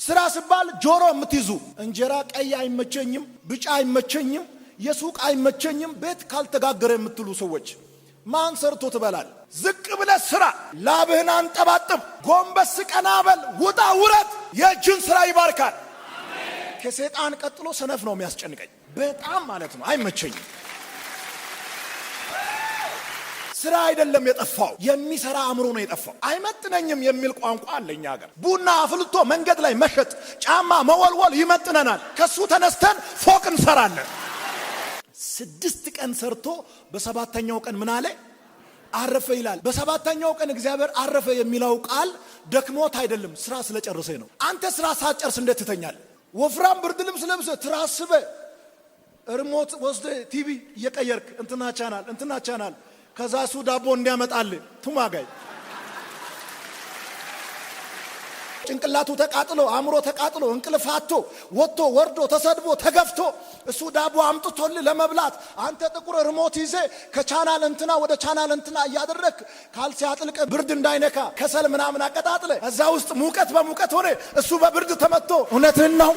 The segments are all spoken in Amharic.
ስራ ሲባል ጆሮ የምትይዙ እንጀራ ቀይ አይመቸኝም፣ ብጫ አይመቸኝም፣ የሱቅ አይመቸኝም፣ ቤት ካልተጋገረ የምትሉ ሰዎች ማን ሰርቶ ትበላል? ዝቅ ብለ ስራ፣ ላብህን አንጠባጥብ፣ ጎንበስ ቀና በል፣ ውጣ ውረድ። የእጅን ስራ ይባርካል። ከሰይጣን ቀጥሎ ሰነፍ ነው የሚያስጨንቀኝ በጣም ማለት ነው። አይመቸኝም። ስራ አይደለም የጠፋው፣ የሚሰራ አእምሮ ነው የጠፋው። አይመጥነኝም የሚል ቋንቋ አለኛ ሀገር። ቡና አፍልቶ መንገድ ላይ መሸጥ፣ ጫማ መወልወል ይመጥነናል። ከሱ ተነስተን ፎቅ እንሰራለን። 6 ቀን ሰርቶ በሰባተኛው ቀን ምን አለ? አረፈ ይላል። በሰባተኛው ቀን እግዚአብሔር አረፈ የሚለው ቃል ደክሞት አይደለም፣ ስራ ስለጨረሰ ነው። አንተ ስራ ሳትጨርስ እንዴት ትተኛለህ? ወፍራም ብርድ ልብስ ለብሰህ ትራስበ ሪሞት ወስደ ቲቪ እየቀየርክ እንትና ቻናል ከዛ እሱ ዳቦ እንዲያመጣል ቱማጋይ ጭንቅላቱ ተቃጥሎ አእምሮ ተቃጥሎ እንቅልፋቶ ወጥቶ ወርዶ ተሰድቦ ተገፍቶ እሱ ዳቦ አምጥቶል ለመብላት አንተ ጥቁር ሪሞት ይዘ ከቻናል እንትና ወደ ቻናል እንትና እያደረክ ካልሲ አጥልቀ ብርድ እንዳይነካ ከሰል ምናምን አቀጣጥለ እዛ ውስጥ ሙቀት በሙቀት ሆነ እሱ በብርድ ተመቶ እውነትን ነው።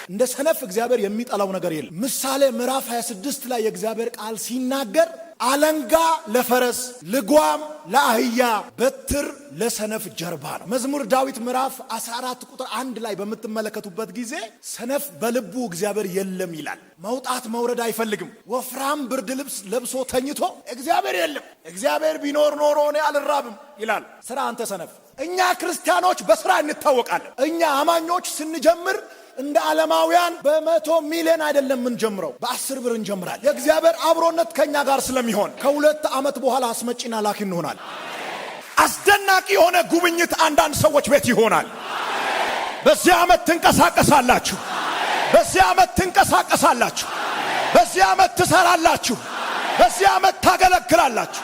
እንደ ሰነፍ እግዚአብሔር የሚጠላው ነገር የለም። ምሳሌ ምዕራፍ 26 ላይ የእግዚአብሔር ቃል ሲናገር አለንጋ ለፈረስ ልጓም ለአህያ በትር ለሰነፍ ጀርባ ነው። መዝሙር ዳዊት ምዕራፍ 14 ቁጥር 1 ላይ በምትመለከቱበት ጊዜ ሰነፍ በልቡ እግዚአብሔር የለም ይላል። መውጣት መውረድ አይፈልግም። ወፍራም ብርድ ልብስ ለብሶ ተኝቶ እግዚአብሔር የለም፣ እግዚአብሔር ቢኖር ኖሮ እኔ አልራብም ይላል። ስራ አንተ ሰነፍ። እኛ ክርስቲያኖች በስራ እንታወቃለን። እኛ አማኞች ስንጀምር እንደ ዓለማውያን በ100 ሚሊዮን አይደለም ምን ጀምረው በ10 ብር እንጀምራለን። የእግዚአብሔር አብሮነት ከኛ ጋር ስለሚሆን ከ2 ዓመት በኋላ አስመጪና ላኪ እንሆናለን። አስደናቂ የሆነ ጉብኝት አንዳንድ ሰዎች ቤት ይሆናል። በዚህ ዓመት ትንቀሳቀሳላችሁ። በዚህ ዓመት ትንቀሳቀሳላችሁ። በዚህ ዓመት ትሰራላችሁ። በዚህ ዓመት ታገለግላላችሁ።